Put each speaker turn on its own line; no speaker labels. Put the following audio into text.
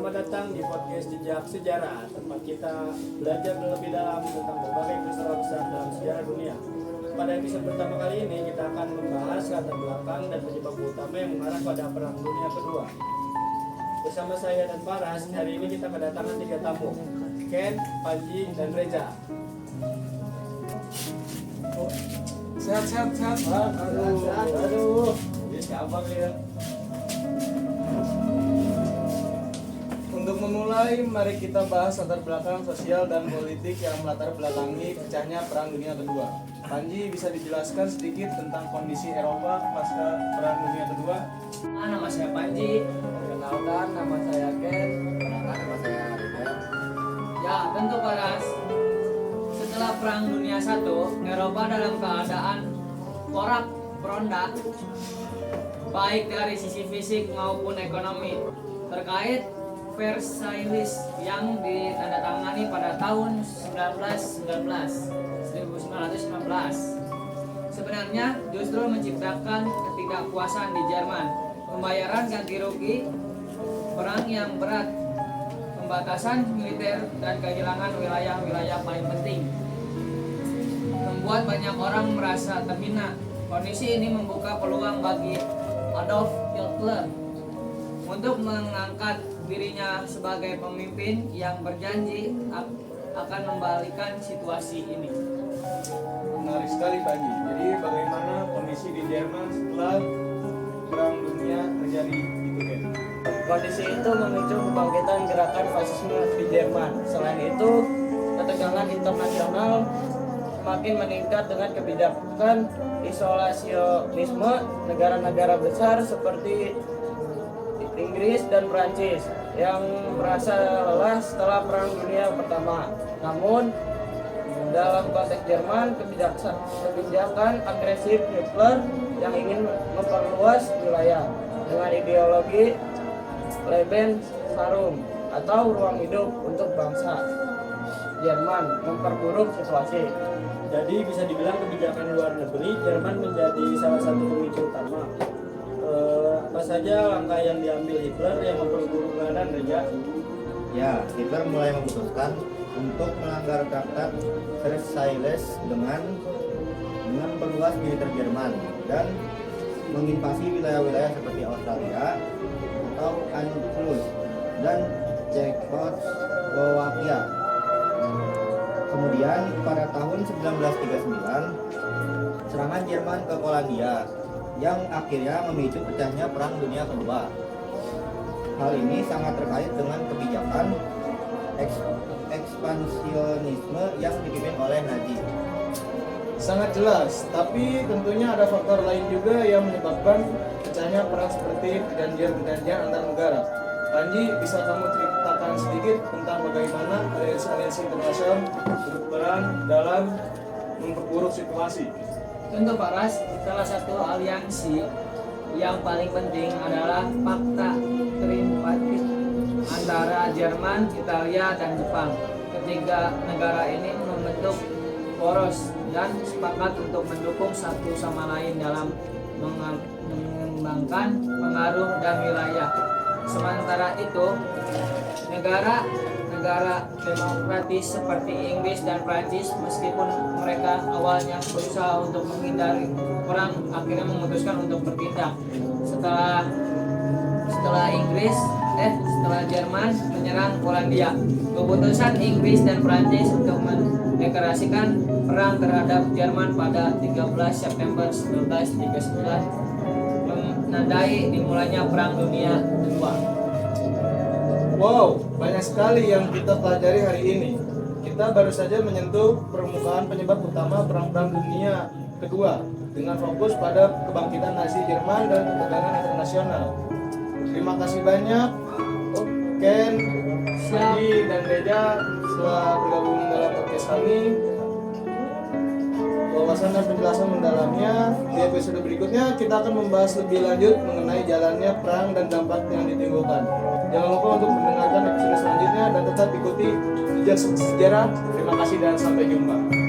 Selamat datang di podcast Jejak Sejarah, tempat kita belajar lebih dalam tentang berbagai peristiwa besar dalam sejarah dunia. Pada episode pertama kali ini kita akan membahas latar belakang dan penyebab utama yang mengarah pada Perang Dunia Kedua. Bersama saya dan Paras, hari ini kita kedatangan 3 tamu, Ken, Panji, dan Reza.
Sehat.
Aduh, ini siapa ya?
Untuk memulai, mari kita bahas latar belakang sosial dan politik yang melatar belakangi pecahnya Perang Dunia Kedua. Panji, bisa dijelaskan sedikit tentang kondisi Eropa pasca Perang Dunia Kedua?
Nama saya Panji.
Perkenalkan, nama saya Ken. Perkenalkan, nama saya Reza.
Ya, tentu Paras. Setelah Perang Dunia I, Eropa dalam keadaan porak-poranda, baik dari sisi fisik maupun ekonomi, terkait Versailles yang ditandatangani pada tahun 1919. Sebenarnya justru menciptakan ketidakpuasan di Jerman. Pembayaran ganti rugi, perang yang berat, pembatasan militer, dan kehilangan wilayah-wilayah paling penting membuat banyak orang merasa terhina. Kondisi ini membuka peluang bagi Adolf Hitler untuk mengangkat dirinya sebagai pemimpin yang berjanji akan membalikan situasi ini.
Menarik sekali, Panji. Jadi bagaimana kondisi di Jerman setelah Perang Dunia terjadi itu, Ken?
Kondisi itu memicu kebangkitan gerakan fasisme di Jerman. Selain itu, ketegangan internasional semakin meningkat dengan kebijakan isolasionisme negara-negara besar seperti Inggris dan Prancis yang merasa lelah setelah Perang Dunia Pertama. Namun, dalam konteks Jerman, kebijakan agresif Hitler yang ingin memperluas wilayah dengan ideologi Lebensraum atau ruang hidup untuk bangsa Jerman memperburuk situasi.
Jadi bisa dibilang kebijakan luar negeri Jerman menjadi salah satu pemicu utama. Apa saja langkah yang diambil Hitler yang memperburuk keadaan, Reza?
Ya, Hitler mulai memutuskan untuk melanggar traktat Versailles dengan memperluas militer Jerman dan menginvasi wilayah-wilayah seperti Australia atau Anschluss dan Cekoslowakia. Kemudian pada tahun 1939, serangan Jerman ke Polandia yang akhirnya memicu pecahnya Perang Dunia Kedua. Hal ini sangat terkait dengan kebijakan ekspansionisme yang dipimpin oleh Nazi.
Sangat jelas, tapi tentunya ada faktor lain juga yang menyebabkan pecahnya perang seperti perjanjian-perjanjian antar negara. Panji, bisa kamu ceritakan sedikit tentang bagaimana aliansi internasional berperan dalam memperburuk situasi?
Tentu Paras, salah satu aliansi yang paling penting adalah Fakta Tripartit antara Jerman, Italia, dan Jepang. Ketiga negara ini membentuk poros dan sepakat untuk mendukung satu sama lain dalam mengembangkan pengaruh dan wilayah. Sementara itu, negara demokratis seperti Inggris dan Prancis, meskipun mereka awalnya berusaha untuk menghindari perang, akhirnya memutuskan untuk bertindak. Setelah Jerman menyerang Polandia, keputusan Inggris dan Prancis untuk mendeklarasikan perang terhadap Jerman pada 13 September 1939 menandai dimulainya Perang Dunia Kedua.
Wow, banyak sekali yang kita pelajari hari ini. Kita baru saja menyentuh permukaan penyebab utama Perang Dunia Kedua dengan fokus pada kebangkitan Nazi Jerman dan ketegangan internasional. Terima kasih banyak, Ken, Panji, dan Reza setelah bergabung dalam podcast kami. Wawasan dan penjelasan mendalamnya. Di episode berikutnya kita akan membahas lebih lanjut mengenai jalannya perang dan dampak yang ditimbulkan. Jangan lupa untuk mendengarkan episode selanjutnya dan tetap ikuti Jejak Sejarah. Terima kasih dan sampai jumpa.